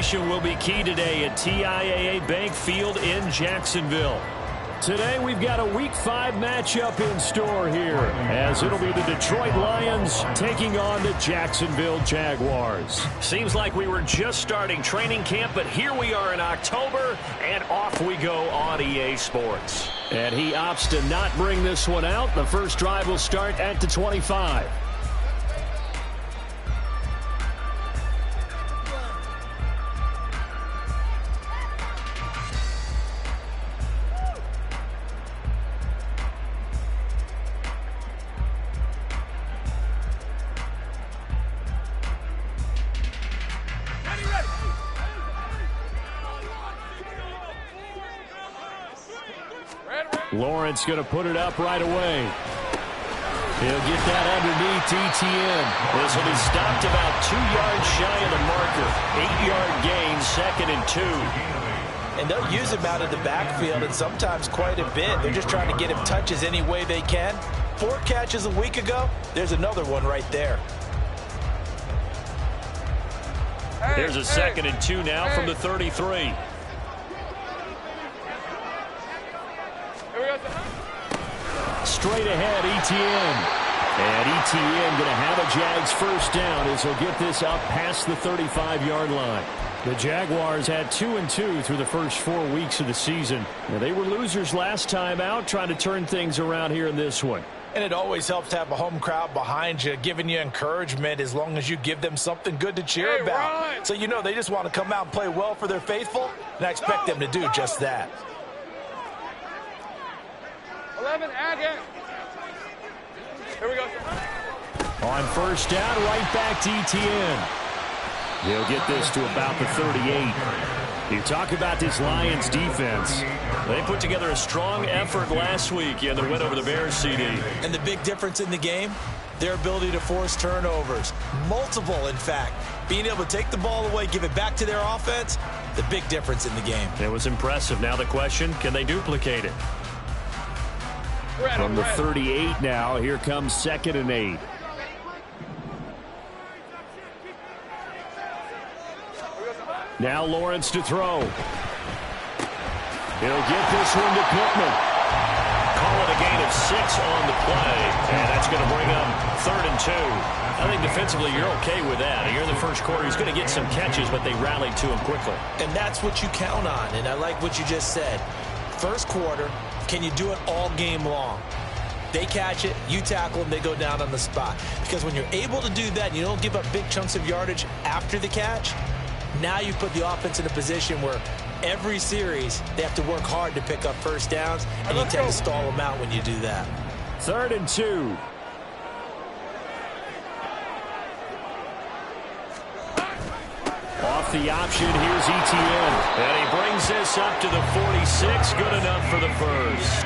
condition will be key today at TIAA Bank Field in Jacksonville. Today we've got a Week 5 matchup in store here, as it'll be the Detroit Lions taking on the Jacksonville Jaguars. Seems like we were just starting training camp, but here we are in October, and off we go on EA Sports. And he opts to not bring this one out. The first drive will start at the 25. Lawrence going to put it up right away. He'll get that underneath ETN. This will be stopped about 2 yards shy of the marker. 8-yard gain, 2nd and 2. And they'll use him out of the backfield, and sometimes quite a bit. They're just trying to get him touches any way they can. 4 catches a week ago. There's another one right there. There's a 2nd and 2 now from the 33. Straight ahead, ETN. And ETN going to have a Jags first down as he'll get this up past the 35-yard line. The Jaguars had 2-2 through the first 4 weeks of the season. Now, they were losers last time out, trying to turn things around here in this one. And it always helps to have a home crowd behind you, giving you encouragement as long as you give them something good to cheer about. Ryan. So you know they just want to come out and play well for their faithful, and I expect them to do just that. 11, again. Here we go. On first down, right back to ETN. He'll get this to about the 38. You talk about this Lions defense. They put together a strong effort last week in the win over the Bears, CD. And the big difference in the game, their ability to force turnovers. Multiple, in fact. Being able to take the ball away, give it back to their offense, the big difference in the game. It was impressive. Now the question, can they duplicate it? From the 38 now, here comes 2nd and 8. Now Lawrence to throw. He'll get this one to Pittman. Call it a gain of 6 on the play, and that's going to bring up 3rd and 2. I think defensively you're okay with that. Here in the first quarter, he's going to get some catches, but they rallied to him quickly. And that's what you count on, and I like what you just said. First quarter, can you do it all game long? They catch it, you tackle them, they go down on the spot. Because when you're able to do that and you don't give up big chunks of yardage after the catch, now you put the offense in a position where every series they have to work hard to pick up first downs, and you tend to stall them out when you do that. 3rd and 2. Off the option, here's ETN. And he brings this up to the 46. Good enough for the first.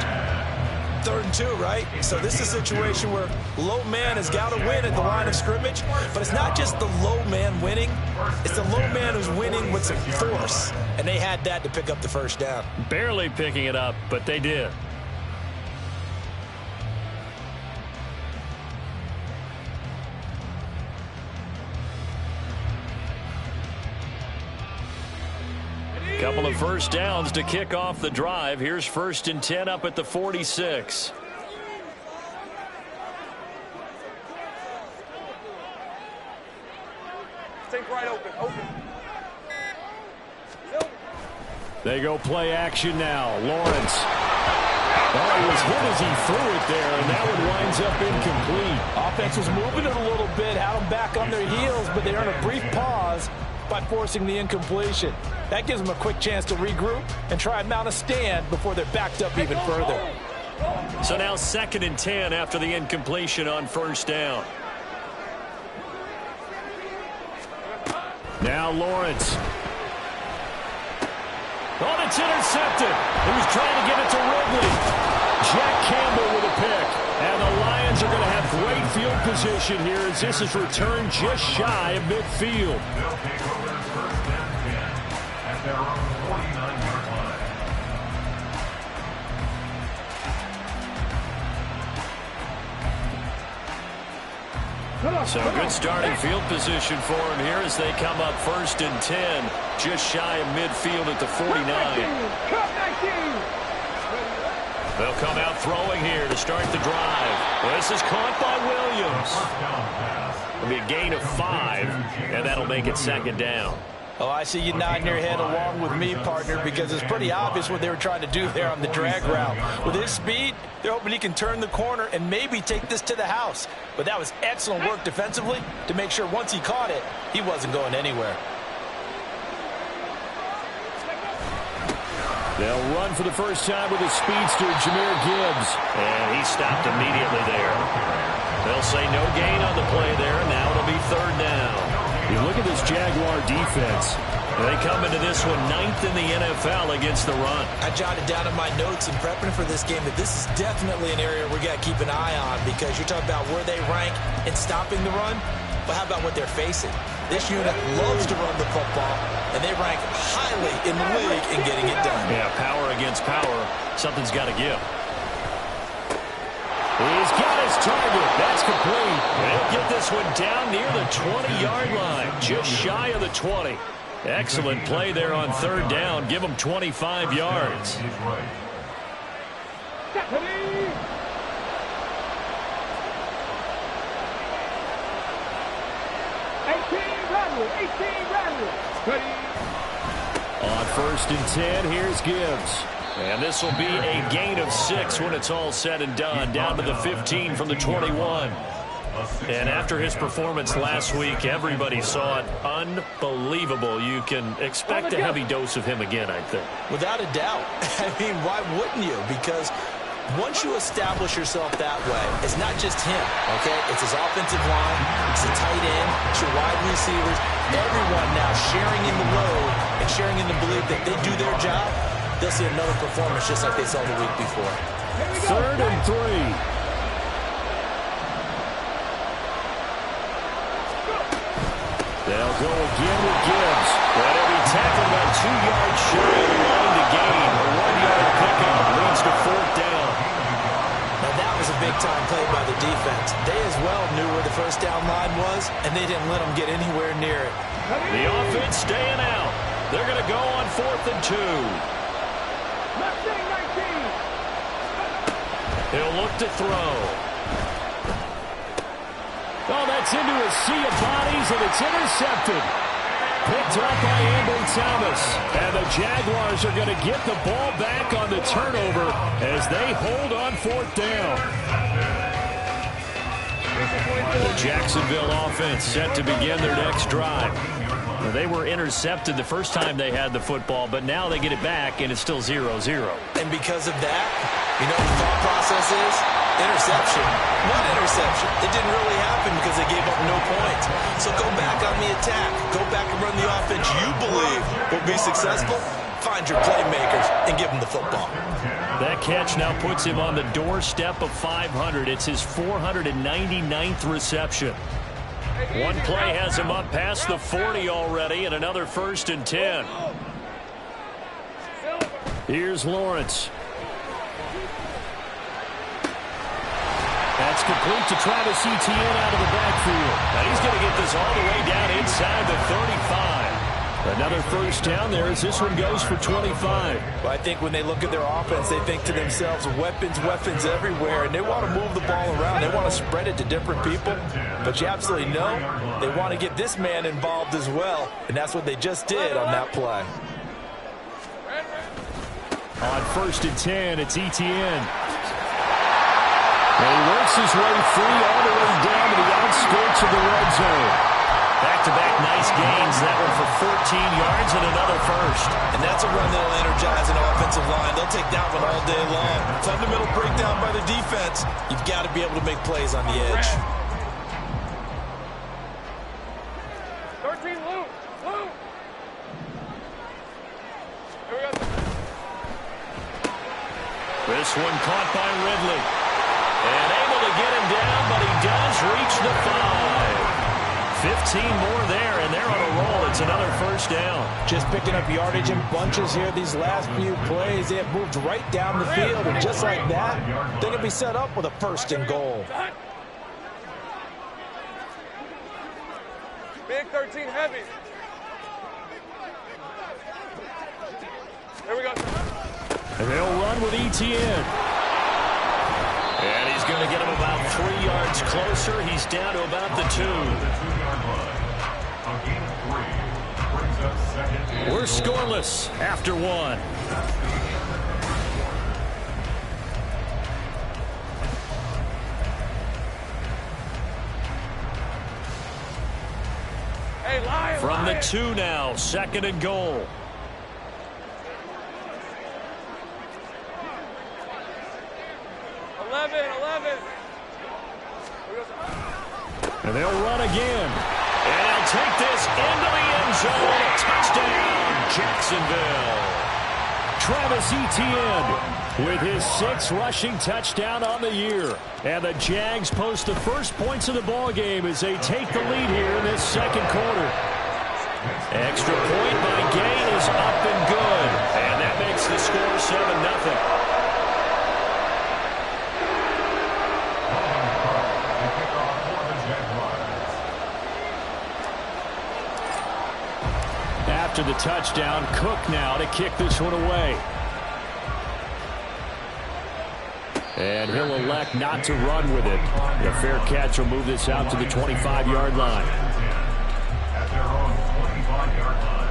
3rd and 2, right? So this is a situation where low man has got to win at the line of scrimmage, but it's not just the low man winning. It's the low man who's winning with some force, and they had that to pick up the first down. Barely picking it up, but they did. Couple of first downs to kick off the drive. Here's 1st and 10 up at the 46. Think right open. They go play action now. Lawrence. Oh, he was hit as he threw it there, and that one winds up incomplete. Offense was moving it a little bit, had them back on their heels, but they earned a brief pause by forcing the incompletion. That gives them a quick chance to regroup and try and mount a stand before they're backed up even further. So now 2nd and 10 after the incompletion on first down. Now Lawrence. Oh, it's intercepted. He was trying to get it to Ridley. Jack Campbell with a pick. And the Lions are going to have great field position here as this is returned just shy of midfield. So good starting field position for him here as they come up 1st and 10, just shy of midfield at the 49. They'll come out throwing here to start the drive. Well, this is caught by Williams. It'll be a gain of 5, and that'll make it 2nd down. Oh, I see you nodding your head along with me, partner, because it's pretty obvious what they were trying to do there on the drag route. With his speed, they're hoping he can turn the corner and maybe take this to the house. But that was excellent work defensively to make sure once he caught it, he wasn't going anywhere. They'll run for the first time with his speedster, Jahmyr Gibbs. And he stopped immediately there. They'll say no gain on the play there. Now it'll be 3rd down. You look at this Jaguar defense. They come into this one 9th in the NFL against the run. I jotted down in my notes in prepping for this game that this is definitely an area we got to keep an eye on, because you're talking about where they rank in stopping the run. But how about what they're facing? This unit loves to run the football, and they rank highly in the league in getting it done. Yeah, power against power. Something's got to give. He's got his target. That's complete. They'll get this one down near the 20-yard line, just shy of the 20. Excellent play there on 3rd down. Give them 25 yards. On 1st and 10, here's Gibbs. And this will be a gain of 6 when it's all said and done. Down to the 15 from the 21. And after his performance last week, everybody saw it. Unbelievable. You can expect a heavy dose of him again, I think. Without a doubt. I mean, why wouldn't you? Because once you establish yourself that way, it's not just him, okay? It's his offensive line, it's the tight end, it's your wide receivers, everyone now sharing in the load and sharing in the belief that they do their job. They'll see another performance just like they saw the week before. 3rd and 3. They'll go again with Gibbs. But every tackle about 2 yards shy of the line to gain. A 1-yard pickup leads to 4th down. Now that was a big-time play by the defense. They as well knew where the 1st down line was, and they didn't let them get anywhere near it. The offense staying out. They're going to go on 4th and 2. He'll look to throw. Oh, that's into a sea of bodies, and it's intercepted. Picked up by Ambry Thomas. And the Jaguars are going to get the ball back on the turnover as they hold on 4th down. The Jacksonville offense set to begin their next drive. They were intercepted the first time they had the football, but now they get it back, and it's still 0-0. And because of that, you know what the thought process is? Interception. What interception? It didn't really happen because they gave up no points. So go back on the attack. Go back and run the offense you believe will be successful. Find your playmakers and give them the football. That catch now puts him on the doorstep of 500. It's his 499th reception. One play has him up past the 40 already, and another 1st and 10. Here's Lawrence. That's complete to Travis Etienne out of the backfield. And he's going to get this all the way down inside the 35. Another 1st down there as this one goes for 25. Well, I think when they look at their offense, they think to themselves, weapons, weapons everywhere, and they want to move the ball around. They want to spread it to different people. But you absolutely know they want to get this man involved as well, and that's what they just did on that play. On 1st and 10, it's Etienne. And he works his way free all the way down to the outskirts of the red zone. Back-to-back nice gains. That one for 14 yards and another 1st. And that's a run that'll energize an offensive line. They'll take that one all day long. Fundamental breakdown by the defense. You've got to be able to make plays on the edge. 13, Lou. Lou. Here we go. This one caught by Ridley. And able to get him down, but he does reach the 5. 15 more there, and they're on a roll. It's another 1st down. Just picking up yardage in bunches here these last few plays. They have moved right down the field, and just like that, they're going to be set up with a 1st and goal. 13 heavy. Here we go. And they'll run with ETN. And he's going to get him about 3 yards closer. He's down to about the 2. We're scoreless after 1. Hey, Lion, From the Lion. 2 now, 2nd and goal. And they'll run again. And they'll take this into the end zone. Touchdown, Jacksonville. Travis Etienne with his 6th rushing touchdown on the year. And the Jags post the first points of the ballgame as they take the lead here in this 2nd quarter. Extra point by Gay is up and good. And that makes the score 7-0. After the touchdown, Cook now to kick this one away. And he'll elect not to run with it. The fair catch will move this out to the 25-yard line. At their own 25-yard line.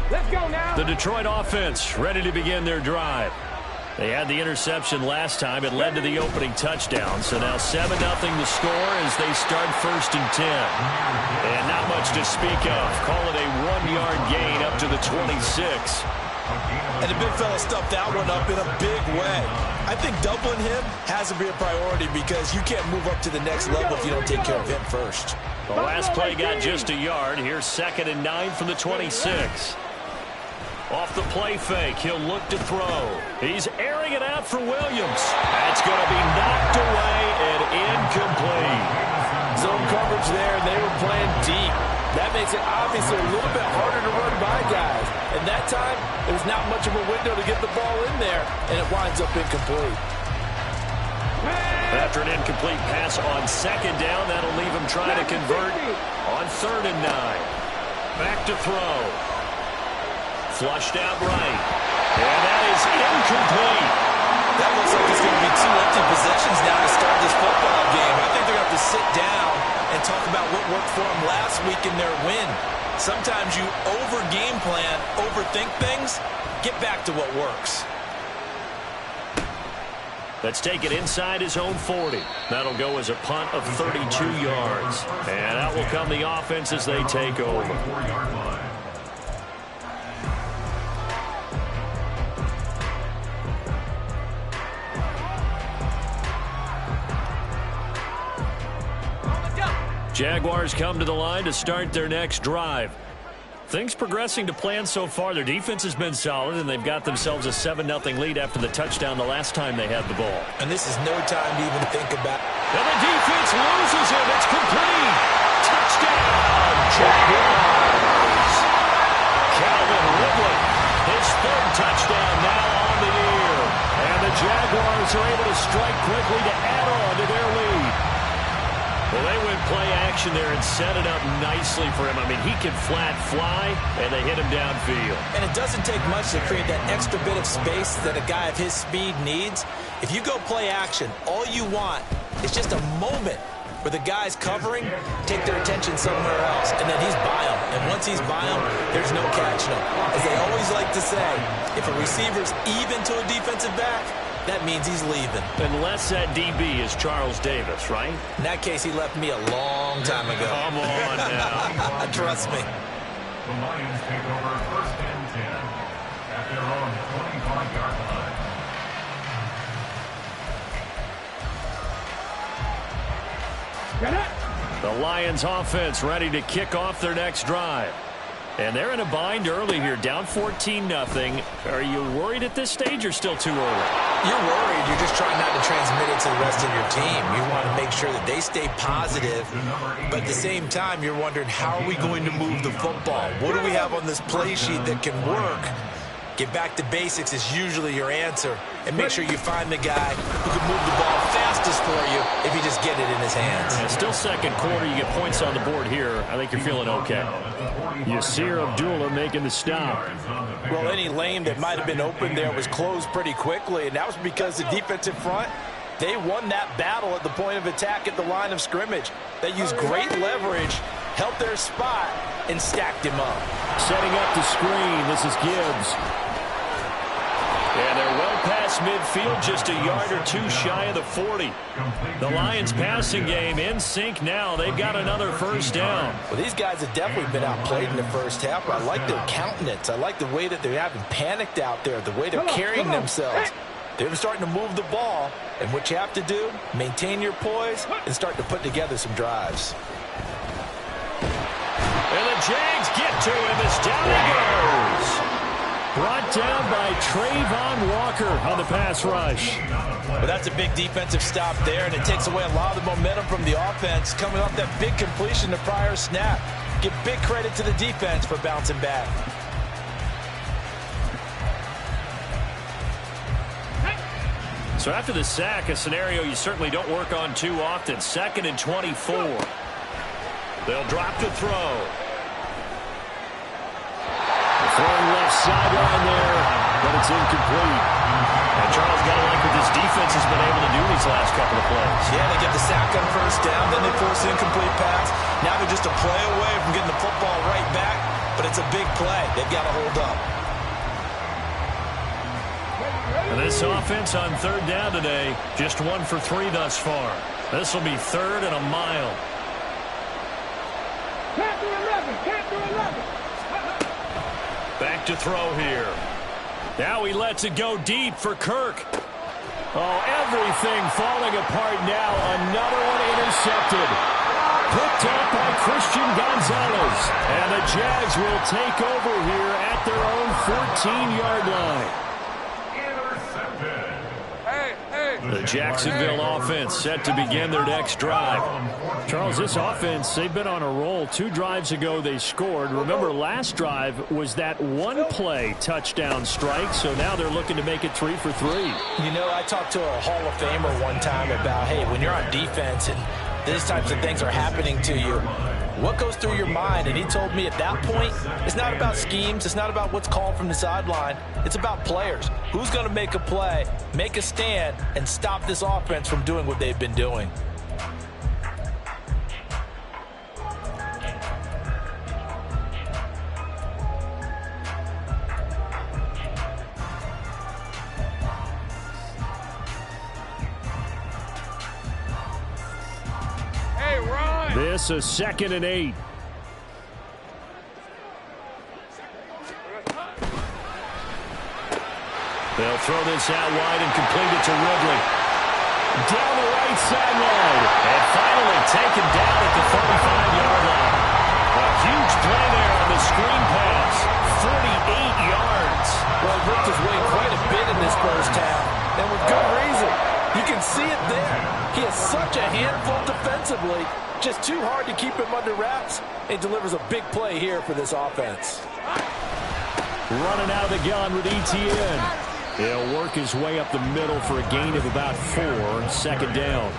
Let's go now. The Detroit offense ready to begin their drive. They had the interception last time. It led to the opening touchdown. So now 7-0 the score as they start 1st and 10. And not much to speak of. Call it a 1-yard gain up to the 26. And the big fella stuffed that one up in a big way. I think doubling him has to be a priority because you can't move up to the next level if you don't take care of him first. The last play got just a yard. Here's 2nd and 9 from the 26. Off the play fake, he'll look to throw. He's airing it out for Williams. That's going to be knocked away and incomplete. Zone coverage there, and they were playing deep. That makes it obviously a little bit harder to run by guys. And that time, there's not much of a window to get the ball in there, and it winds up incomplete. After an incomplete pass on 2nd down, that'll leave him trying to convert on 3rd and 9. Back to throw. Flushed out right. And that is incomplete. That looks like it's going to be 2 empty possessions now to start this football game. I think they're going to have to sit down and talk about what worked for them last week in their win. Sometimes you over-game plan, overthink things, get back to what works. Let's take it inside his own 40. That'll go as a punt of 32 yards. And out will come the offense as they take over. Jaguars come to the line to start their next drive. Things progressing to plan so far. Their defense has been solid, and they've got themselves a 7-0 lead after the touchdown the last time they had the ball. And this is no time to even think about it. And the defense loses it. It's complete. Touchdown, Jaguars. Calvin Ridley, his 3rd touchdown now on the year. And the Jaguars are able to strike quickly to add on to their lead. Well, they went play action there and set it up nicely for him. I mean, he can flat fly, and they hit him downfield. And it doesn't take much to create that extra bit of space that a guy of his speed needs. If you go play action, all you want is just a moment where the guys covering take their attention somewhere else, and then he's by him. And once he's by him, there's no catching him. As they always like to say, if a receiver's even to a defensive back, that means he's leaving. Unless that DB is Charles Davis, right? In that case, he left me a long time ago. Come on now. Trust me. The Lions take over 1st and 10 at their own 25-yard line. The Lions offense ready to kick off their next drive. And they're in a bind early here, down 14-0. Are you worried at this stage or still too early? You're worried. You're just trying not to transmit it to the rest of your team. You want to make sure that they stay positive, but at the same time, you're wondering, how are we going to move the football? What do we have on this play sheet that can work? Get back to basics is usually your answer, and make sure you find the guy who can move the ball fastest for you if you just get it in his hands. Yeah, still second quarter. You get points on the board here. I think you're feeling okay. Yasir Abdullah making the stop. Well, any lane that might have been open there was closed pretty quickly, and that was because the defensive front, they won that battle at the point of attack at the line of scrimmage. They used great leverage, held their spot, and stacked him up. Setting up the screen. This is Gibbs. And they're well past midfield, just a yard or two shy of the 40. The Lions passing game in sync now. They've got another first down. Well, these guys have definitely been outplayed in the first half, but I like their countenance. I like the way that they haven't panicked out there, the way they're carrying themselves. They're starting to move the ball, and what you have to do, maintain your poise and start to put together some drives. And the Jags get to him as down he goes. Brought down by Trayvon Walker on the pass rush. Well, that's a big defensive stop there, and it takes away a lot of the momentum from the offense coming off that big completion the prior snap. Give big credit to the defense for bouncing back. So after the sack, a scenario you certainly don't work on too often. 2nd and 24. They'll drop to throw. Throwing left sideline there, but it's incomplete. And Charles, got to like what this defense has been able to do these last couple of plays. Yeah, they get the sack on first down, then they force an incomplete pass. Now they're just a play away from getting the football right back, but it's a big play. They've got to hold up. And this offense on 3rd down today, just 1 for 3 thus far. This will be 3rd and a mile. Can't do 11. Can't do 11. Back to throw here. Now he lets it go deep for Kirk. Oh, everything falling apart now. Another one intercepted. Picked up by Christian Gonzalez. And the Jags will take over here at their own 14-yard line. The Jacksonville offense set to begin their next drive. Charles, this offense, they've been on a roll. 2 drives ago they scored. Remember, last drive was that one-play touchdown strike, so now they're looking to make it 3 for 3. You know, I talked to a Hall of Famer one time about, hey, when you're on defense and these types of things are happening to you, what goes through your mind? And he told me at that point, it's not about schemes. It's not about what's called from the sideline. It's about players. Who's going to make a play, make a stand, and stop this offense from doing what they've been doing? This a 2nd and 8. They'll throw this out wide and complete it to Ridley. Down the right sideline. And finally taken down at the 35-yard line. A huge play there on the screen pass. 48 yards. Well, he worked his way quite a bit in this first half, and with good reason. You can see it there. He is such a handful defensively. Just too hard to keep him under wraps. He delivers a big play here for this offense. Running out of the gun with ETN. He'll work his way up the middle for a gain of about 4. 2nd down.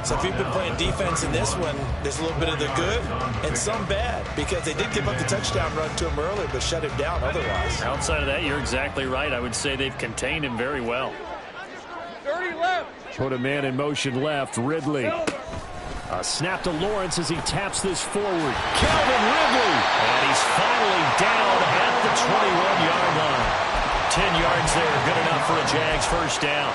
So if you've been playing defense in this one, there's a little bit of the good and some bad, because they did give up the touchdown run to him earlier, but shut him down otherwise. Outside of that, you're exactly right. I would say they've contained him very well. 30 left. Put a man in motion left. Ridley. A snap to Lawrence as he taps this forward. Calvin Ridley. And he's finally down at the 21-yard line. 10 yards there, good enough for a Jags first down.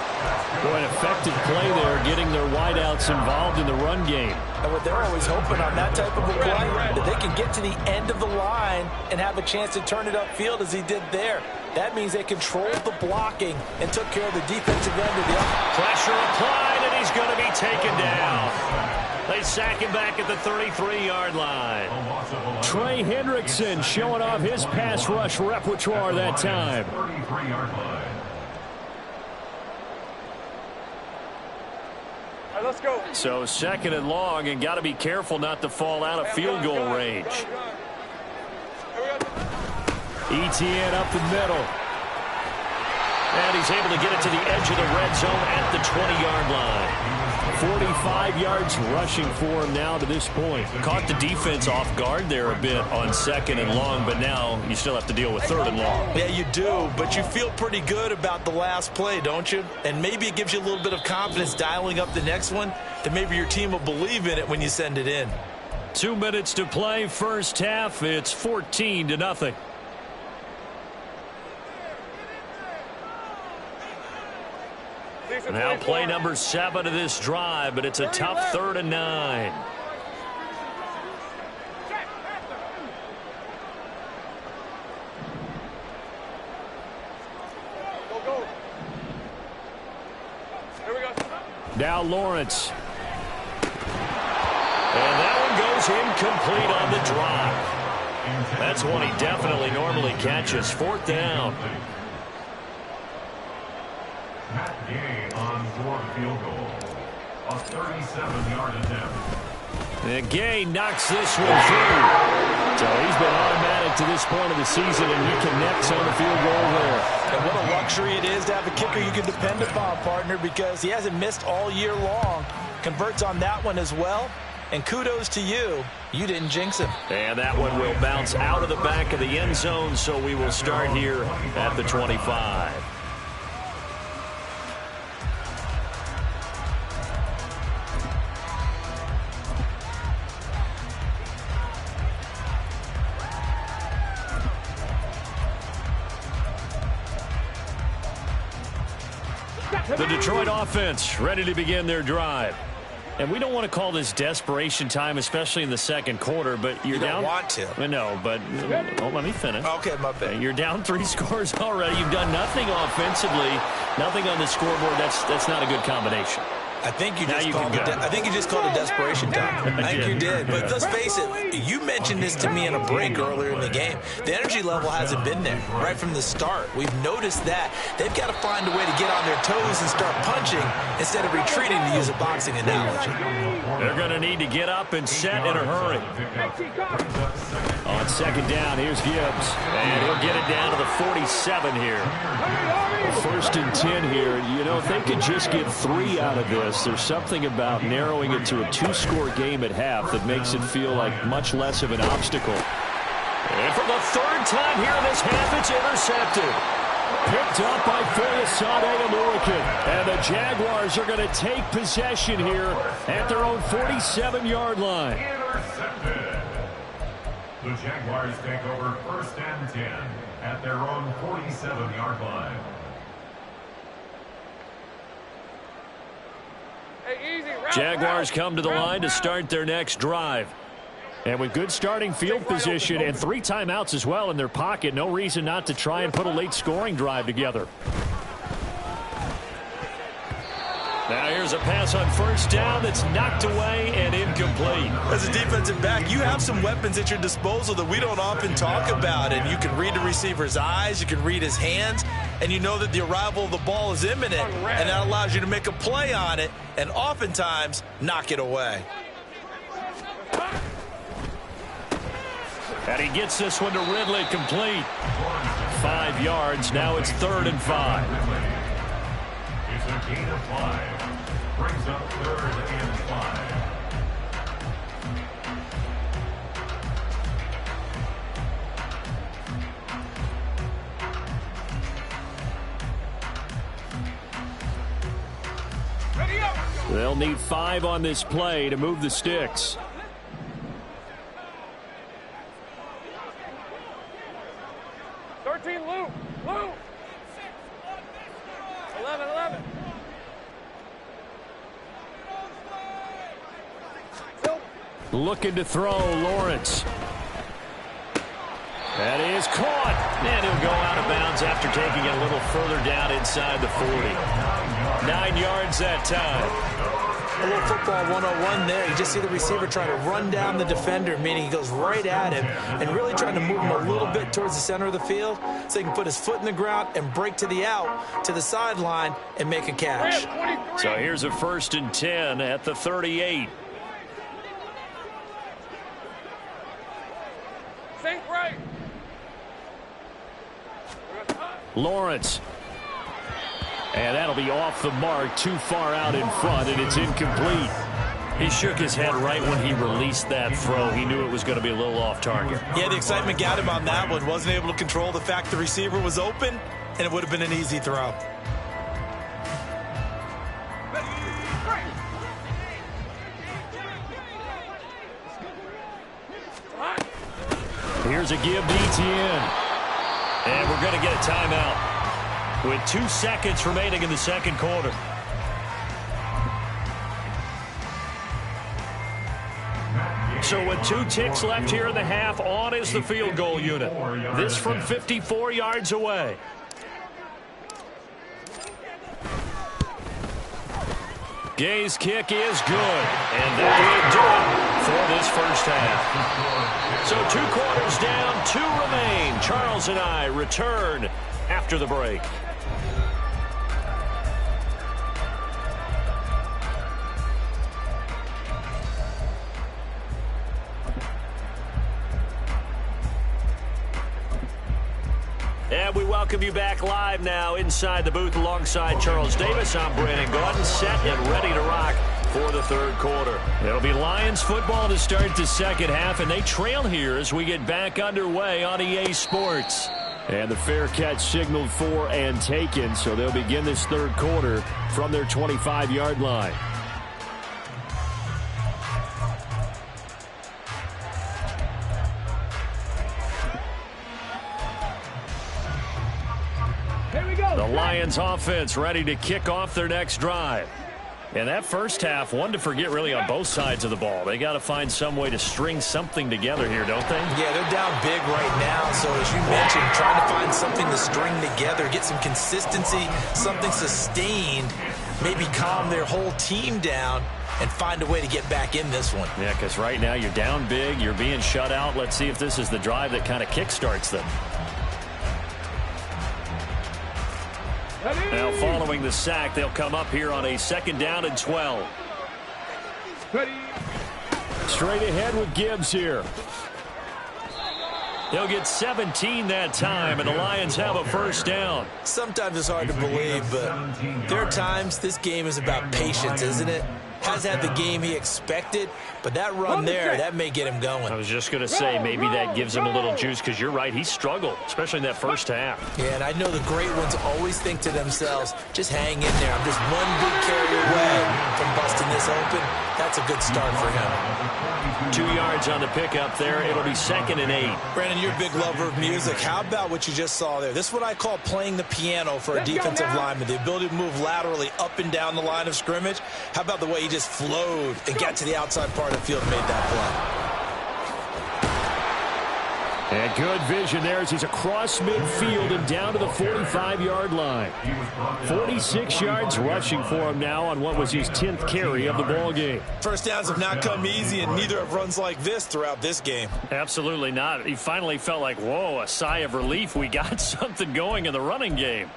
Boy, an effective play there, getting their wideouts involved in the run game. And what they're always hoping on that type of a play, that they can get to the end of the line and have a chance to turn it upfield as he did there. That means they controlled the blocking and took care of the defensive end of the offense. Pressure applied, and he's going to be taken down. They sack him back at the 33-yard line. Trey Hendrickson showing off his pass rush repertoire that time. 33-yard line. All right, let's go. So 2nd and long, and got to be careful not to fall out of field goal range. ETN up the middle. And he's able to get it to the edge of the red zone at the 20-yard line. 45 yards rushing for him now to this point. Caught the defense off guard there a bit on 2nd and long, but now you still have to deal with 3rd and long. Yeah, you do, but you feel pretty good about the last play, don't you? And maybe it gives you a little bit of confidence dialing up the next one, that maybe your team will believe in it when you send it in. 2 minutes to play, first half. It's 14-0. Now play number 7 of this drive, but it's a tough 3rd and 9. Go. Here we go. Now Lawrence. And that one goes incomplete on the drive. That's one he definitely normally catches. 4th down. Matt Gay on for the field goal. A 37-yard attempt. And Gay knocks this one through. So he's been automatic to this point of the season, and he connects on the field goal there. And what a luxury it is to have a kicker you can depend upon, partner, because he hasn't missed all year long. Converts on that one as well. And kudos to you. You didn't jinx him. And that one will bounce out of the back of the end zone, so we will start here at the 25. The Detroit offense ready to begin their drive. And we don't want to call this desperation time, especially in the 2nd quarter, but you're down. You don't want to. No, but let me finish. Okay, my bad. You're down 3 scores already. You've done nothing offensively, nothing on the scoreboard. That's not a good combination. I think you just called it desperation time. I think you did. But let's face it, you mentioned this to me in a break earlier in the game. The energy level hasn't been there right from the start. We've noticed that. They've got to find a way to get on their toes and start punching instead of retreating, to use a boxing analogy. They're going to need to get up and set in a hurry. On 2nd down, here's Gibbs. And he'll get it down to the 47 here. 1st and 10 here. You know, if they could just get 3 out of this, there's something about narrowing it to a 2-score game at half that makes it feel like much less of an obstacle. And for the 3rd time here in this half, it's intercepted. Picked up by Foyesade American. And the Jaguars are going to take possession here at their own 47-yard line. Intercepted. The Jaguars take over 1st and 10 at their own 47-yard line. Hey, easy. Jaguars come to the line to start their next drive. And with good starting field position and 3 timeouts as well in their pocket, no reason not to try and put a late scoring drive together. Now here's a pass on 1st down that's knocked away and incomplete. As a defensive back, you have some weapons at your disposal that we don't often talk about. And you can read the receiver's eyes, you can read his hands, and you know that the arrival of the ball is imminent. And that allows you to make a play on it and oftentimes knock it away. And he gets this one to Ridley, complete. 5 yards. Now it's 3rd and 5. It's a gain of 5. Brings up 3rd and 5. They'll need 5 on this play to move the sticks. Loop. 11. Looking to throw, Lawrence. That is caught. And he'll go out of bounds after taking it a little further down inside the 40. 9 yards that time. A little football 101 there. You just see the receiver trying to run down the defender, meaning he goes right at him and really trying to move him a little bit towards the center of the field so he can put his foot in the ground and break to the out, to the sideline, and make a catch. So here's a 1st and 10 at the 38. Sink right. Lawrence. And that'll be off the mark, too far out in front, and it's incomplete. He shook his head right when he released that throw. He knew it was going to be a little off target. Yeah, the excitement got him on that one. Wasn't able to control the fact the receiver was open, and it would have been an easy throw. Here's a give to Etienne. And we're going to get a timeout with 2 seconds remaining in the second quarter. So with 2 ticks left here in the half, on is the field goal unit. This from 54 yards away. Gay's kick is good, and that will do it for this first half. So 2 quarters down, 2 remain. Charles and I return after the break. And we welcome you back live now inside the booth alongside Charles Davis. I'm Brandon Gordon, set and ready to rock for the third quarter. It'll be Lions football to start the second half, and they trail here as we get back underway on EA Sports. And the fair catch signaled for and taken, so they'll begin this third quarter from their 25-yard line. The Lions offense ready to kick off their next drive. And that first half, one to forget really on both sides of the ball. They got to find some way to string something together here, don't they? Yeah, they're down big right now. So as you mentioned, trying to find something to string together, get some consistency, something sustained, maybe calm their whole team down and find a way to get back in this one. Yeah, because right now you're down big, you're being shut out. Let's see if this is the drive that kind of kickstarts them. Now following the sack, they'll come up here on a 2nd down and 12. Straight ahead with Gibbs here. He'll get 17 that time, and the Lions have a first down. Sometimes it's hard to believe, but there are times this game is about patience, isn't it? Has had the game he expected, but that run there, that may get him going. I was just going to say, maybe that gives him a little juice, because you're right, he struggled, especially in that first half. Yeah, and I know the great ones always think to themselves, just hang in there. I'm just one big carry away from busting this open. That's a good start for him. 2 yards on the pickup there. It'll be 2nd and 8. Brandon, you're a big lover of music. How about what you just saw there? This is what I call playing the piano for a defensive lineman, the ability to move laterally up and down the line of scrimmage. How about the way he just flowed and got to the outside part of the field and made that play? And good vision there as he's across midfield and down to the 45-yard line. 46 yards rushing for him now on what was his 10th carry of the ball game. First downs have not come easy, and neither have runs like this throughout this game. Absolutely not. He finally felt like, whoa, a sigh of relief. We got something going in the running game.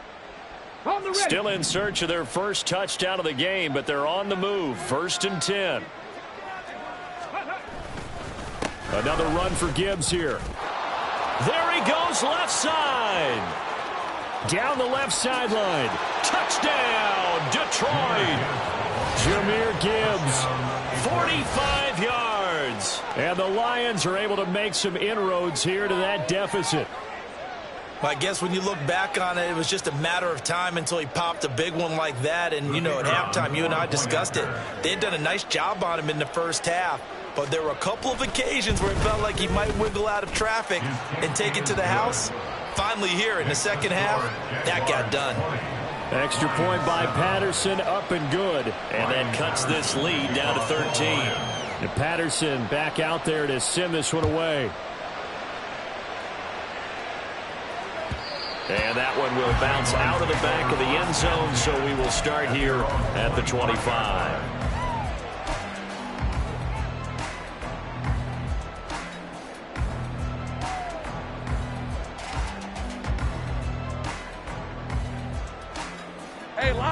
Still in search of their first touchdown of the game, but they're on the move. 1st and 10. Another run for Gibbs here. There he goes, left side. Down the left sideline. Touchdown, Detroit. Jahmyr Gibbs, 45 yards. And the Lions are able to make some inroads here to that deficit. I guess when you look back on it, it was just a matter of time until he popped a big one like that. And, you know, at halftime, you and I discussed it. They had done a nice job on him in the first half. But there were a couple of occasions where it felt like he might wiggle out of traffic and take it to the house. Finally here in the second half, that got done. Extra point by Patterson, up and good. And that cuts this lead down to 13. And Patterson back out there to send this one away. And that one will bounce out of the back of the end zone, so we will start here at the 25.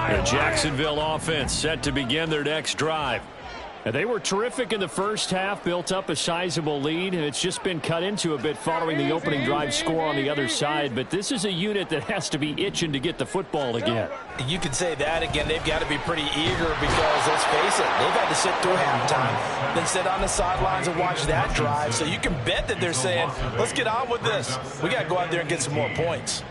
The Jacksonville offense set to begin their next drive. And they were terrific in the first half, built up a sizable lead, and it's just been cut into a bit following the opening drive score on the other side. But this is a unit that has to be itching to get the football again. You can say that again. They've got to be pretty eager because, let's face it, they've had to sit through halftime, then sit on the sidelines and watch that drive. So you can bet that they're saying, let's get on with this. We got to go out there and get some more points.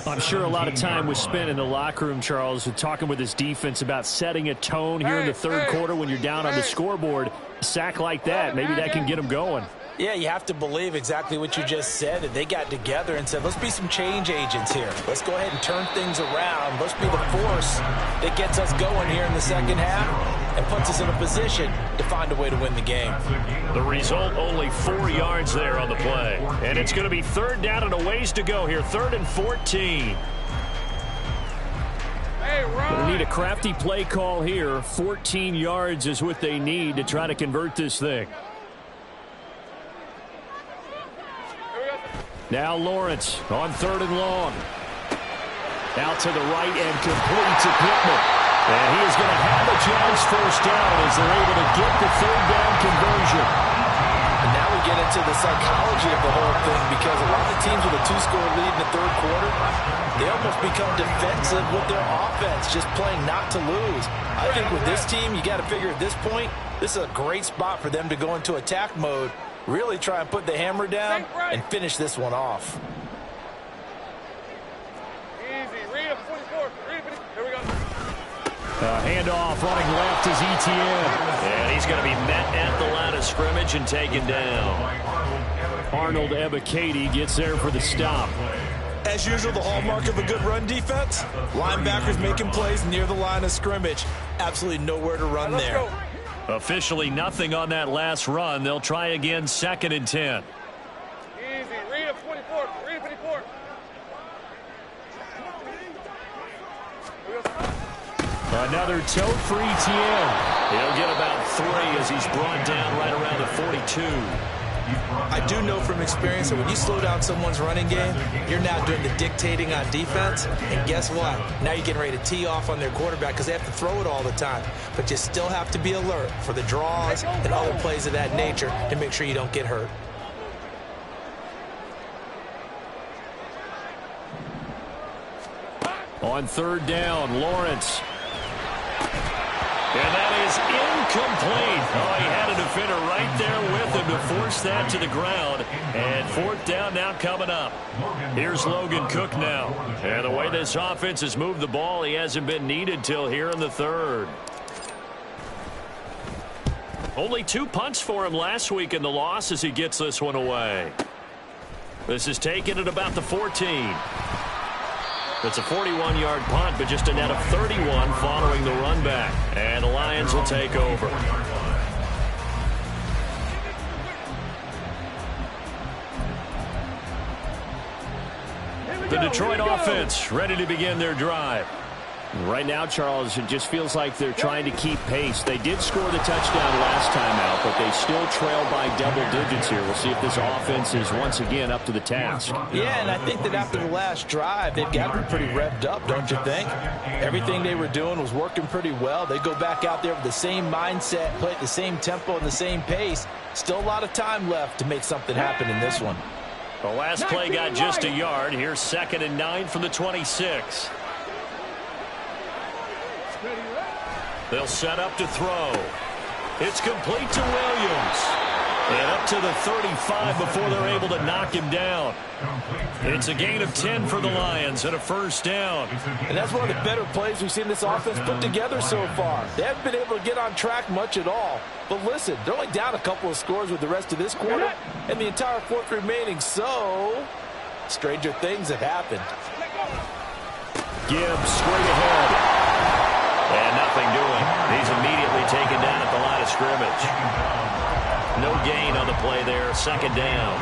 I'm sure a lot of time was spent in the locker room, Charles, talking with his defense about setting a tone here in the third quarter when you're down on the scoreboard. A sack like that, maybe that can get them going. Yeah, you have to believe exactly what you just said, that they got together and said, let's be some change agents here. Let's go ahead and turn things around. Let's be the force that gets us going here in the second half and puts us in a position to find a way to win the game. The result, only 4 yards there on the play. And it's going to be third down and a ways to go here. 3rd and 14. They need a crafty play call here. 14 yards is what they need to try to convert this thing. Now Lawrence on 3rd and long. Out to the right and complete to Pittman. And he is going to have a chance first down as they're able to get the 3rd down conversion. And now we get into the psychology of the whole thing, because a lot of the teams with a 2-score lead in the third quarter, they almost become defensive with their offense, just playing not to lose. I think with this team, you got to figure at this point, this is a great spot for them to go into attack mode, really try and put the hammer down and finish this one off. Easy. Read him, 24. Read him. Here we go. Handoff running left is ETN. And he's going to be met at the line of scrimmage and taken down. Arnold Ebiketie gets there for the stop. As usual, the hallmark of a good run defense, linebackers making plays near the line of scrimmage. Absolutely nowhere to run there. Officially nothing on that last run. They'll try again, 2nd and 10. Easy. Read him, 24. Read him, 24. Another tote for ETN. He'll get about 3 as he's brought down right around the 42. I do know from experience that when you slow down someone's running game, you're now doing the dictating on defense. And guess what? Now you're getting ready to tee off on their quarterback because they have to throw it all the time. But you still have to be alert for the draws and other plays of that nature to make sure you don't get hurt. On 3rd down, Lawrence. And that is incomplete. Oh, he had a defender right there with him to force that to the ground. And 4th down now coming up. Here's Logan Cook now. And the way this offense has moved the ball, he hasn't been needed till here in the 3rd. Only 2 punts for him last week in the loss as he gets this one away. This is taken at about the 14. It's a 41-yard punt, but just a net of 31 following the run back. And the Lions will take over. The Detroit offense ready to begin their drive. Right now, Charles, it just feels like they're trying to keep pace. They did score the touchdown last time out, but they still trail by double digits here. We'll see if this offense is once again up to the task. Yeah, and I think that after the last drive, they've got to be pretty revved up, don't you think? Everything they were doing was working pretty well. They go back out there with the same mindset, play at the same tempo and the same pace. Still a lot of time left to make something happen in this one. The last play got just a yard. Here's 2nd and 9 from the 26. They'll set up to throw. It's complete to Williams. And up to the 35 before they're able to knock him down. It's a gain of 10 for the Lions and a 1st down. And that's one of the better plays we've seen this offense put together so far. They haven't been able to get on track much at all. But listen, they're only down a couple of scores with the rest of this quarter and the entire 4th remaining. So, stranger things have happened. Gibbs straight ahead. And nothing doing. He's immediately taken down at the line of scrimmage. No gain on the play there. 2nd down.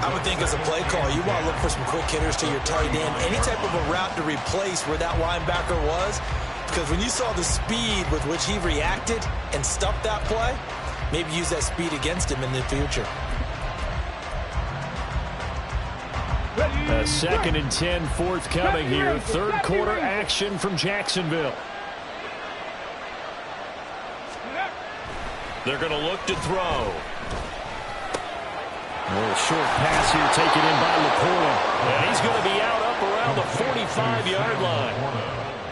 I would think as a play call, you want to look for some quick hitters to your tight end. Any type of a route to replace where that linebacker was. Because when you saw the speed with which he reacted and stuffed that play, maybe use that speed against him in the future. A 2nd and 10 forthcoming here. Third quarter action from Jacksonville. They're going to look to throw. A little short pass here taken in by Laporta. And he's going to be out up around the 45-yard line.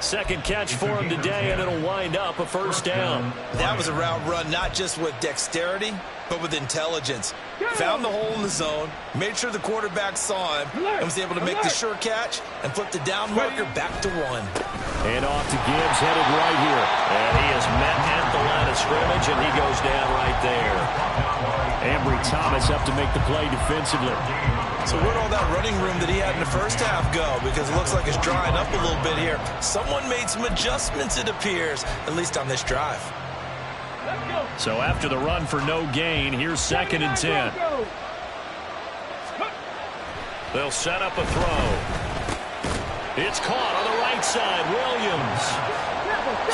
Second catch for him today, and it'll wind up a first down. That was a route run not just with dexterity, but with intelligence. Found the hole in the zone, made sure the quarterback saw him, and was able to make the sure catch and flip the down marker back to 1. And off to Gibbs, headed right here. And he is met at the line of scrimmage, and he goes down right there. Ambry Thomas up to make the play defensively. So where'd all that running room that he had in the first half go? Because it looks like it's drying up a little bit here. Someone made some adjustments, it appears, at least on this drive. So after the run for no gain, here's 2nd and 10. They'll set up a throw. It's caught on the right side. Williams.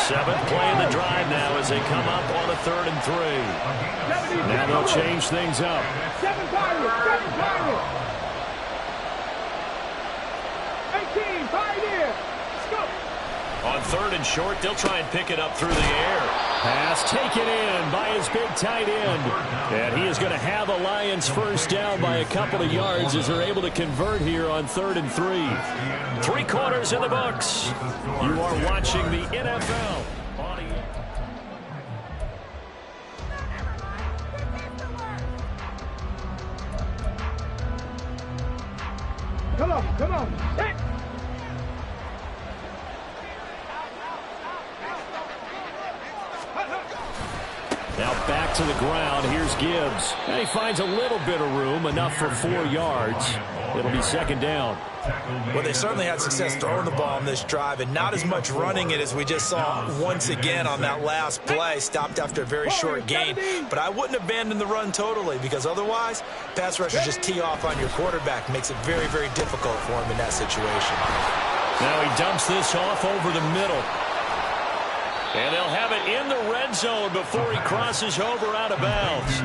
7th play of the drive now as they come up on a 3rd and 3. Now they'll change things up. 7 Pirates. 18, Pioneer. Let's go. On 3rd and short, they'll try and pick it up through the air. Pass taken in by his big tight end. And he is going to have a Lions first down by a couple of yards as they're able to convert here on 3rd and 3. 3 quarters in the books. You are watching the NFL. Come on. Hey. Now back to the ground. Here's Gibbs. And he finds a little bit of room, enough for 4 yards. It'll be 2nd down. Well, they certainly had success throwing the ball on this drive and not as much running it as we just saw once again on that last play. Stopped after a very short gain. But I wouldn't abandon the run totally because otherwise, pass rushers just tee off on your quarterback. Makes it very, very difficult for him in that situation. Now he dumps this off over the middle. And they'll have it in the red zone before he crosses over out of bounds.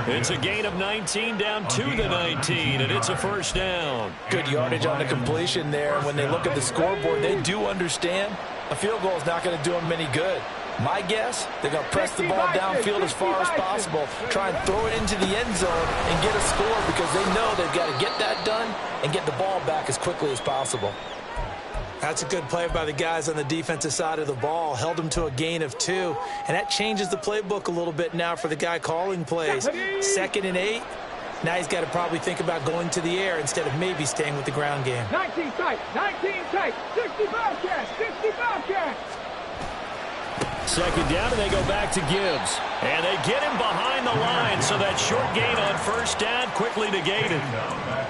It's a gain of 19 down to the 19, and it's a first down. Good yardage on the completion there. When they look at the scoreboard, they do understand a field goal is not going to do them any good. My guess, they're going to press the ball downfield as far as possible, try and throw it into the end zone and get a score because they know they've got to get that done and get the ball back as quickly as possible. That's a good play by the guys on the defensive side of the ball. Held them to a gain of 2. And that changes the playbook a little bit now for the guy calling plays. 2nd and 8. Now he's got to probably think about going to the air instead of maybe staying with the ground game. 19 tight. 65 catch. 2nd down, and they go back to Gibbs. And they get him behind the line, so that short gain on first down quickly negated.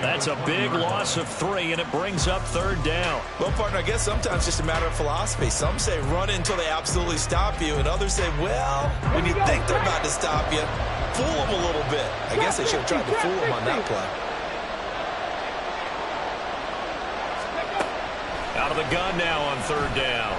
That's a big loss of 3, and it brings up 3rd down. Well, partner, I guess sometimes it's just a matter of philosophy. Some say run until they absolutely stop you, and others say, well, when you think they're about to stop you, fool them a little bit. I guess they should have tried to fool them on that play. Out of the gun now on 3rd down.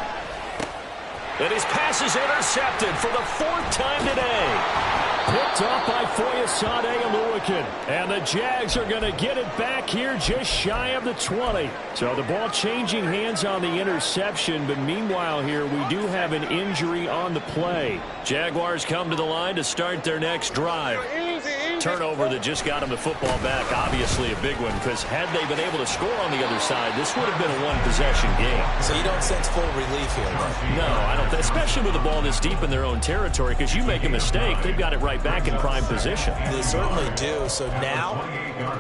And his pass is intercepted for the 4th time today. Picked up by Foyesade Aluakin. And the Jags are going to get it back here just shy of the 20. So the ball changing hands on the interception. But meanwhile here, we do have an injury on the play. Jaguars come to the line to start their next drive. Turnover that just got them the football back. Obviously a big one because had they been able to score on the other side, this would have been a one-possession game. So you don't sense full relief here, though? No, I don't. Especially with the ball this deep in their own territory because you make a mistake, they've got it right back in prime position. They certainly do. So now,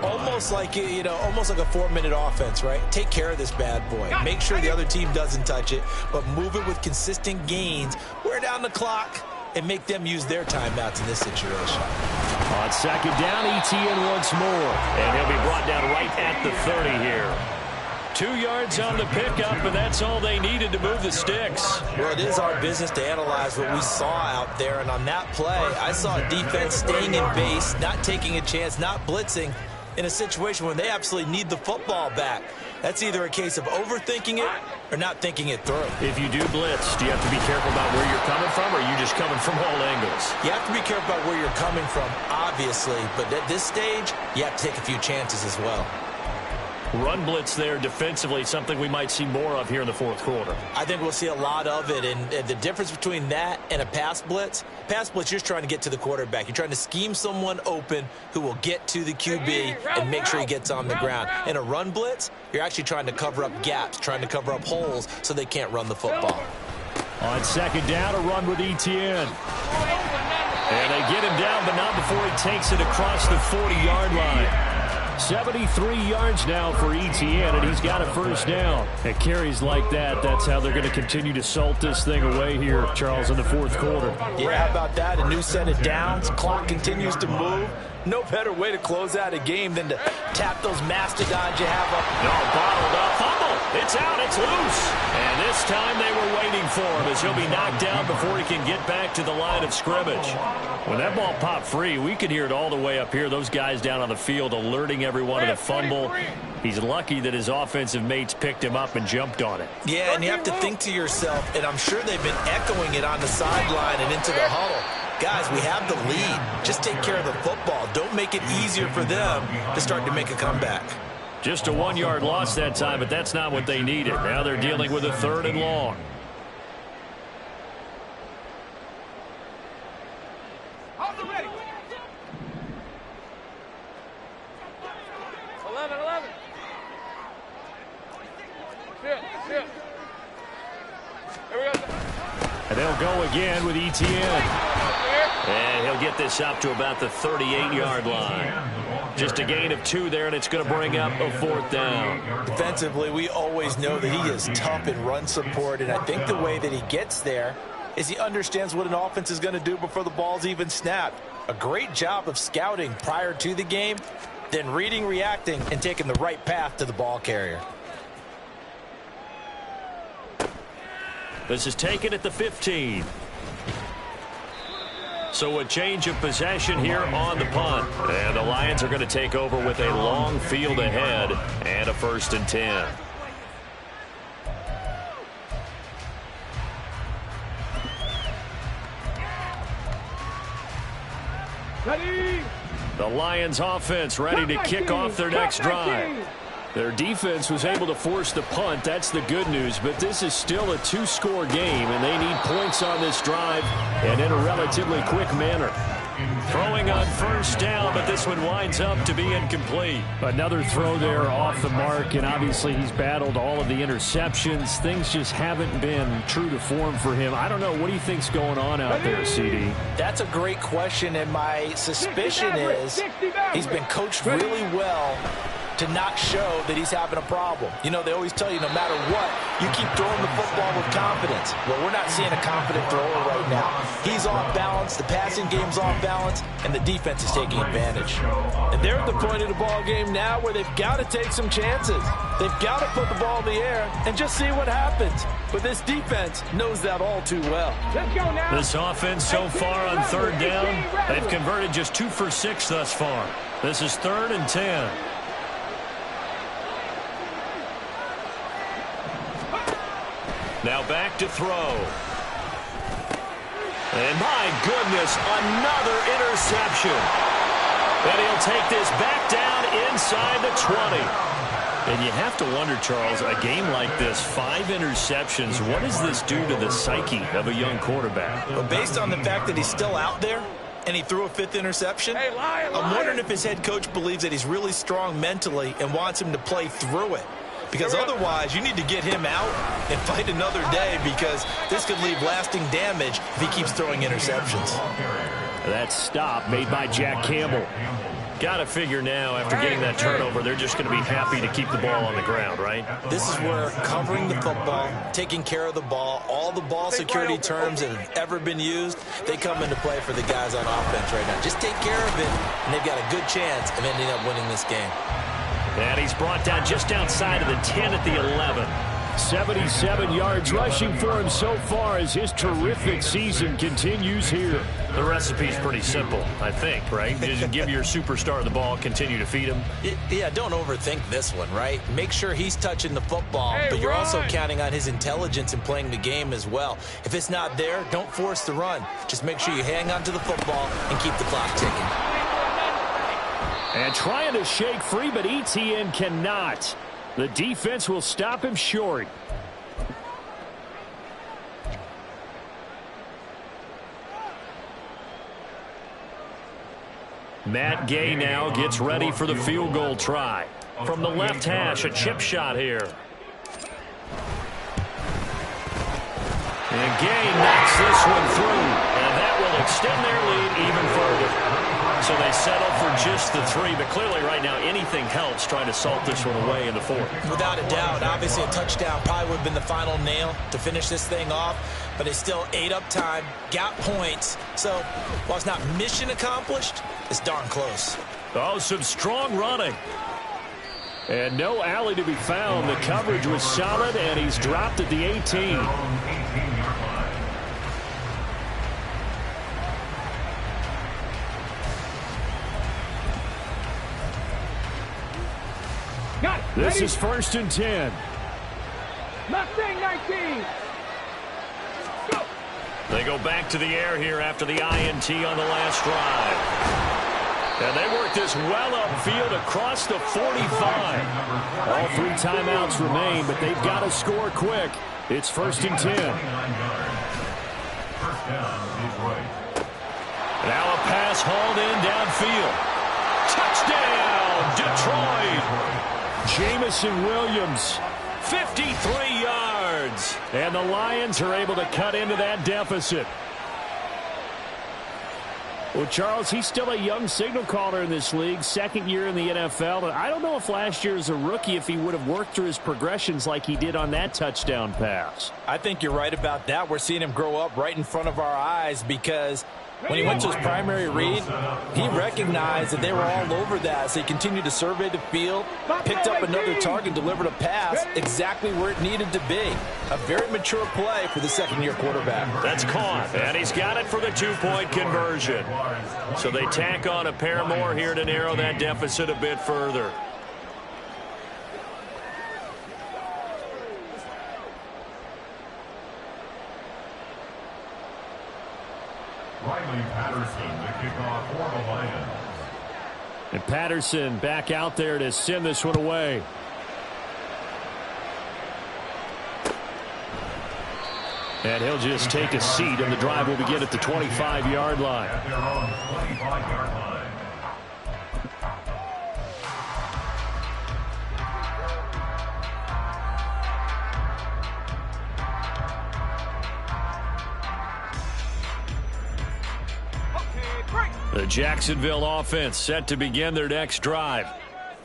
almost like almost like a 4-minute offense, right? Take care of this bad boy. Make sure the other team doesn't touch it, but move it with consistent gains. Wear down the clock and make them use their timeouts in this situation. On 2nd down, Etienne once more. And he'll be brought down right at the 30 here. 2 yards on the pickup, and that's all they needed to move the sticks. Well, it is our business to analyze what we saw out there, and on that play, I saw defense staying in base, not taking a chance, not blitzing, in a situation when they absolutely need the football back. That's either a case of overthinking it or not thinking it through. If you do blitz, do you have to be careful about where you're coming from, or are you just coming from all angles? You have to be careful about where you're coming from, obviously, but at this stage, you have to take a few chances as well. Run blitz there defensively, something we might see more of here in the fourth quarter. I think we'll see a lot of it, and the difference between that and a pass blitz, you're just trying to get to the quarterback. You're trying to scheme someone open who will get to the QB and make sure he gets on the ground. In a run blitz, you're actually trying to cover up gaps, trying to cover up holes so they can't run the football. On second down, a run with Etienne. And they get him down, but not before he takes it across the 40-yard line. 73 yards now for Etienne, and he's got a first down. At carries like that, that's how they're going to continue to salt this thing away here, Charles, in the fourth quarter. Yeah, how about that? A new set of downs. Clock continues to move. No better way to close out a game than to tap those mastodons you have up. No, bottled up. Fumble. It's out. It's loose. And this time they were waiting for him as he'll be knocked down before he can get back to the line of scrimmage. When that ball popped free, we could hear it all the way up here. Those guys down on the field alerting everyone of the fumble. He's lucky that his offensive mates picked him up and jumped on it. Yeah, and you have to think to yourself, and I'm sure they've been echoing it on the sideline and into the huddle. Guys, we have the lead. Just take care of the football. Don't make it easier for them to start to make a comeback. Just a 1-yard loss that time, but that's not what they needed. Now they're dealing with a 3rd and long. Ready. 11. Sit. Here we go. And they'll go again with Etienne. And he'll get this up to about the 38-yard line. Just a gain of 2 there, and it's going to bring up a 4th down. Defensively, we always know that he is tough in run support, and I think the way that he gets there is he understands what an offense is going to do before the ball's even snapped. A great job of scouting prior to the game, then reading, reacting, and taking the right path to the ball carrier. This is taken at the 15. So a change of possession here on the punt. And the Lions are going to take over with a long field ahead and a 1st and 10. Ready. The Lions offense ready to kick off their next drive. Their defense was able to force the punt. That's the good news. But this is still a 2-score game, and they need points on this drive and in a relatively quick manner. Throwing on 1st down, but this one winds up to be incomplete. Another throw there off the mark, and obviously he's battled all of the interceptions. Things just haven't been true to form for him. I don't know. What do you think's going on out there, CD? That's a great question, and my suspicion is he's been coached really well to not show that he's having a problem. You know, they always tell you no matter what, you keep throwing the football with confidence. Well, we're not seeing a confident thrower right now. He's off balance, the passing game's off balance, and the defense is taking advantage. And they're at the point of the ball game now where they've got to take some chances. They've got to put the ball in the air and just see what happens. But this defense knows that all too well. Let's go now. This offense so far on 3rd down, they've converted just 2 for 6 thus far. This is 3rd and 10. Now back to throw. And my goodness, another interception. And he'll take this back down inside the 20. And you have to wonder, Charles, a game like this, 5 interceptions, what does this do to the psyche of a young quarterback? Well, based on the fact that he's still out there and he threw a 5th interception, I'm wondering if his head coach believes that he's really strong mentally and wants him to play through it. Because otherwise, you need to get him out and fight another day, because this could leave lasting damage if he keeps throwing interceptions. That stop made by Jack Campbell. Got to figure now, after getting that turnover, they're just going to be happy to keep the ball on the ground, right? This is where covering the football, taking care of the ball, all the ball security terms that have ever been used, they come into play for the guys on offense right now. Just take care of it, and they've got a good chance of ending up winning this game. And he's brought down just outside of the 10 at the 11. 77 yards rushing for him so far as his terrific season continues here. The recipe's pretty simple, I think, right? Just give your superstar the ball, continue to feed him. Yeah, don't overthink this one, right? Make sure he's touching the football, but you're also counting on his intelligence in playing the game as well. If it's not there, don't force the run. Just make sure you hang on to the football and keep the clock ticking. And trying to shake free, but ETN cannot. The defense will stop him short. Matt Gay now gets ready for the field goal try. From the left hash, a chip shot here. And Gay knocks this one through. And that will extend their lead even further. So they settle for just the 3, but clearly right now anything helps trying to salt this one away in the 4th. Without a doubt, obviously a touchdown probably would have been the final nail to finish this thing off, but they still ate up time, got points. So while it's not mission accomplished, it's darn close. Oh, some strong running. And no alley to be found. The coverage was solid, and he's dropped at the 18. This is 1st and 10. Mustang 19. Go. They go back to the air here after the INT on the last drive. And they work this well upfield across the 45. All 3 timeouts remain, but they've got to score quick. It's 1st and 10. Now a pass hauled in downfield. Touchdown, Detroit. Jamison Williams, 53 yards. And the Lions are able to cut into that deficit. Well, Charles, he's still a young signal caller in this league, 2nd year in the NFL. And I don't know if last year as a rookie if he would have worked through his progressions like he did on that touchdown pass. I think you're right about that. We're seeing him grow up right in front of our eyes because when he went to his primary read, he recognized that they were all over that. So he continued to survey the field, picked up another target, delivered a pass exactly where it needed to be. A very mature play for the 2nd-year quarterback. That's caught, and he's got it for the 2-point conversion. So they tack on a pair more here to narrow that deficit a bit further. Riley Patterson to kick off for the Lions. And Patterson back out there to send this one away. And he'll just take a seat, and the drive will begin at the 25-yard line. At their own 25-yard line. The Jacksonville offense set to begin their next drive.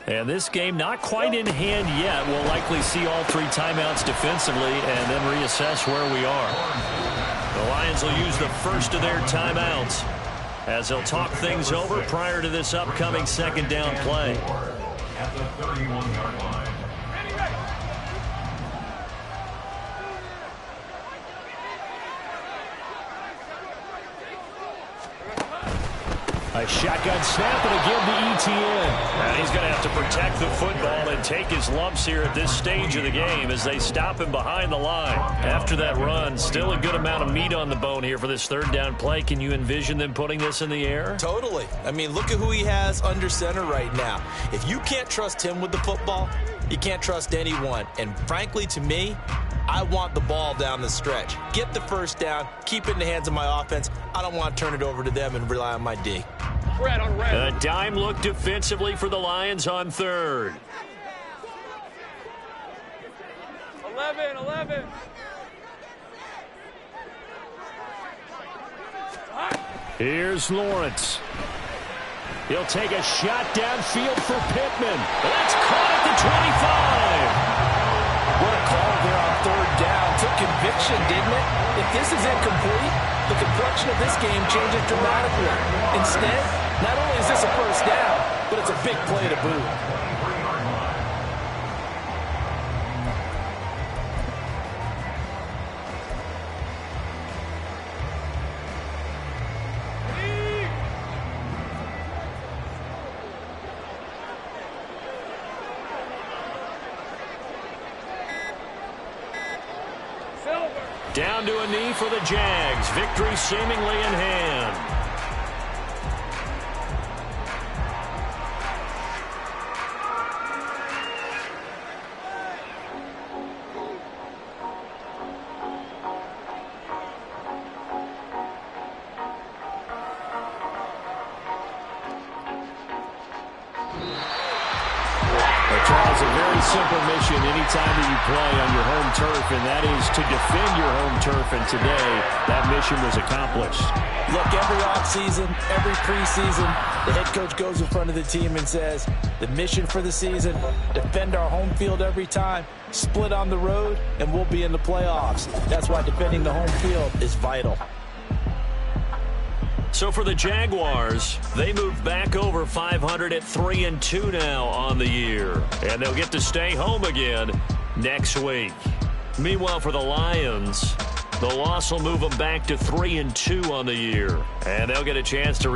And this game not quite in hand yet. We'll likely see all 3 timeouts defensively and then reassess where we are. The Lions will use the first of their timeouts as they'll talk things over prior to this upcoming 2nd down play. At the 31-yard line. A shotgun snap, and again to ETN. And he's going to have to protect the football and take his lumps here at this stage of the game as they stop him behind the line. After that run, still a good amount of meat on the bone here for this 3rd down play. Can you envision them putting this in the air? Totally. I mean, look at who he has under center right now. If you can't trust him with the football, you can't trust anyone. And frankly, to me, I want the ball down the stretch. Get the 1st down, keep it in the hands of my offense. I don't want to turn it over to them and rely on my D. Red on red. A dime look defensively for the Lions on 3rd. 11. Here's Lawrence. He'll take a shot downfield for Pittman. That's caught at the 25. What a call there on 3rd down. Took conviction, didn't it? If this is incomplete, the complexion of this game changes dramatically. Instead, not only is this a 1st down, but it's a big play to boot. Down to a knee for the Jags. Victory seemingly in hand. Charles, a very simple mission anytime that you play on your home turf, and that is to defend your home turf, and today that mission was accomplished. Look, every offseason, every preseason, the head coach goes in front of the team and says, the mission for the season, defend our home field every time, split on the road, and we'll be in the playoffs. That's why defending the home field is vital. So for the Jaguars, they move back over 500 at 3-2 now on the year. And they'll get to stay home again next week. Meanwhile, for the Lions, the loss will move them back to 3-2 on the year. And they'll get a chance to